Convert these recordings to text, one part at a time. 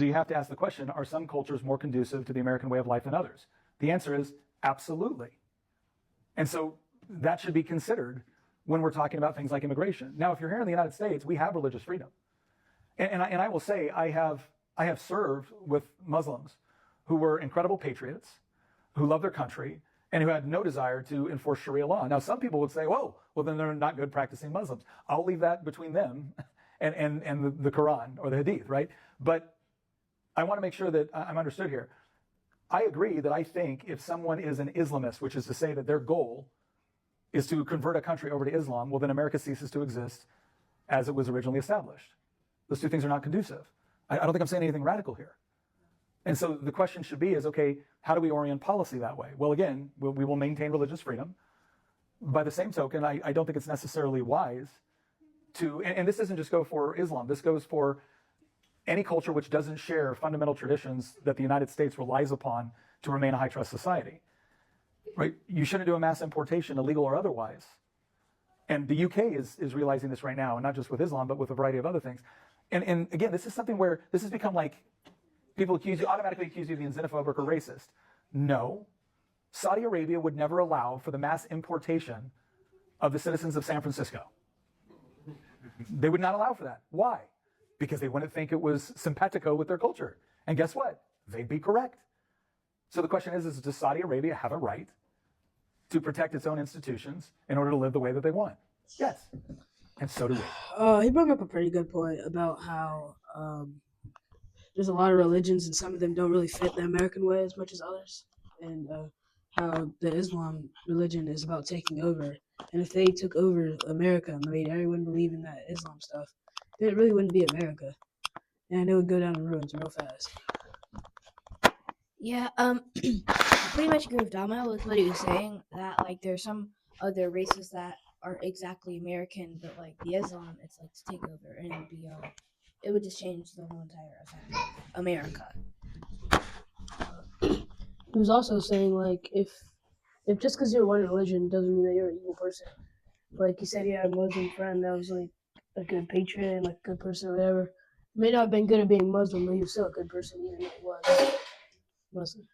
you have to ask the question, are some cultures more conducive to the American way of life than others? The answer is absolutely. And so that should be considered when we're talking about things like immigration. Now, if you're here in the United States, we have religious freedom. And I will say, I have served with Muslims who were incredible patriots, who love their country, and who had no desire to enforce Sharia law. Now, some people would say, whoa, well, then they're not good practicing Muslims. I'll leave that between them and the Quran or the Hadith, right? But I want to make sure that I'm understood here. I agree that I think if someone is an Islamist, which is to say that their goal is to convert a country over to Islam, well, then America ceases to exist as it was originally established. Those two things are not conducive. I don't think I'm saying anything radical here. And so the question should be is, okay, how do we orient policy that way? Well, again, we will maintain religious freedom. By the same token, I don't think it's necessarily wise to, and this doesn't just go for Islam, this goes for any culture which doesn't share fundamental traditions that the United States relies upon to remain a high trust society, right? You shouldn't do a mass importation, illegal or otherwise. And the UK is realizing this right now, and not just with Islam, but with a variety of other things. And again, this is something where this has become like people automatically accuse you of being xenophobic or racist. No, Saudi Arabia would never allow for the mass importation of the citizens of San Francisco. They would not allow for that. Why? Because they wouldn't think it was simpatico with their culture. And guess what? They'd be correct. So the question is does Saudi Arabia have a right to protect its own institutions in order to live the way that they want? Yes. And so do we. He brought up a pretty good point about how there's a lot of religions and some of them don't really fit the American way as much as others. And how the Islam religion is about taking over. And if they took over America and made everyone believe in that Islam stuff, then it really wouldn't be America. And it would go down in ruins real fast. Yeah, I pretty much agree with Domino with what he was saying, that like there's some other races that are exactly American, but like the Islam, it's like to take over and it would just change the whole entire effect of America. He was also saying like if just because you're one religion doesn't mean that you're an evil person. Like he said, he had a Muslim friend that was like a good patriot and like a good person or whatever. He may not have been good at being Muslim, but he was still a good person even though he was Muslim.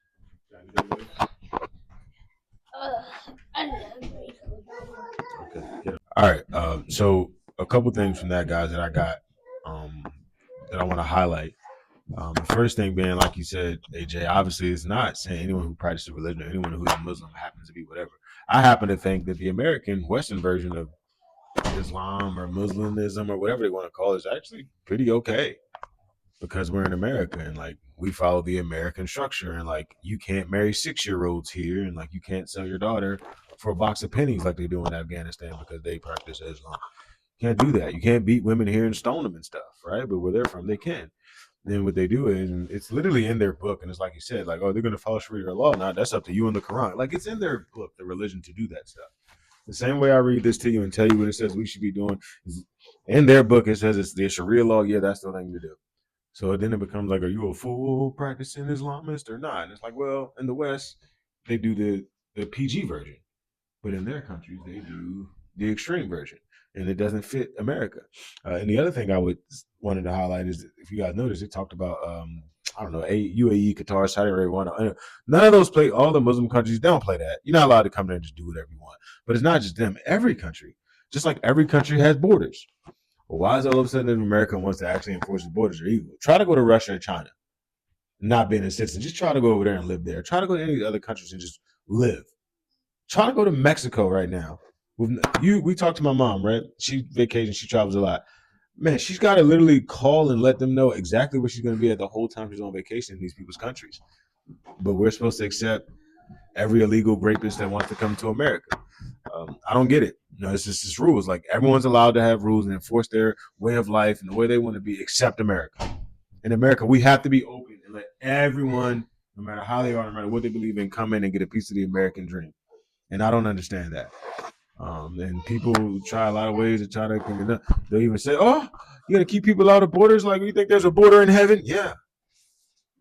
I don't know. Okay. Yeah. All right. So a couple things from that, guys, that I got that I want to highlight. The first thing being, like you said, AJ, obviously it's not saying anyone who practices religion or anyone who's a Muslim happens to be whatever. I happen to think that the American Western version of Islam or Muslimism or whatever they want to call it is actually pretty okay, because we're in America and like we follow the American structure, and like you can't marry 6-year-olds here, and like you can't sell your daughter for a box of pennies like they do in Afghanistan because they practice Islam. You can't do that. You can't beat women here and stone them and stuff, right? But where they're from, they can. Then what they do is, and it's literally in their book, and it's like you said, like, oh, they're going to follow Sharia law. Now that's up to you and the Quran. Like it's in their book, the religion, to do that stuff. The same way I read this to you and tell you what it says we should be doing, is in their book it says it's the Sharia law. Yeah, that's the thing to do. So then it becomes like, are you a full practicing Islamist or not? And it's like, well, in the West, they do the PG version, but in their countries, they do the extreme version, and it doesn't fit America. And the other thing I wanted to highlight is, if you guys noticed, it talked about, I don't know, UAE, Qatar, Saudi Arabia. None of those play, all the Muslim countries, they don't play that. You're not allowed to come there and just do whatever you want. But it's not just them. Every country, just like every country has borders. Well, why is it all of a sudden that America wants to actually enforce the borders are evil? Try to go to Russia and China, not being a citizen. Just try to go over there and live there. Try to go to any other countries and just live. Try to go to Mexico right now. We talked to my mom, right? She vacations, she travels a lot. Man, she's got to literally call and let them know exactly where she's going to be at the whole time she's on vacation in these people's countries. But we're supposed to accept every illegal rapist that wants to come to America. I don't get it. It's just this rules. Like everyone's allowed to have rules and enforce their way of life and the way they want to be, except America. In America, we have to be open and let everyone, no matter how they are, no matter what they believe in, come in and get a piece of the American dream. And I don't understand that. And people try a lot of ways to try to, they'll even say, oh, you got to keep people out of borders. Like, you think there's a border in heaven? Yeah.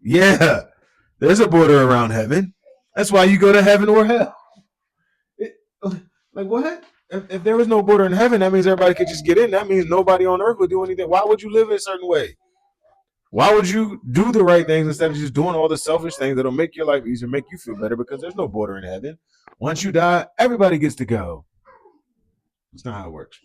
Yeah. There's a border around heaven. That's why you go to heaven or hell. Like what? If there was no border in heaven, that means everybody could just get in. That means nobody on earth would do anything. Why would you live in a certain way? Why would you do the right things instead of just doing all the selfish things that'll make your life easier, make you feel better? Because there's no border in heaven. Once you die, everybody gets to go. It's not how it works.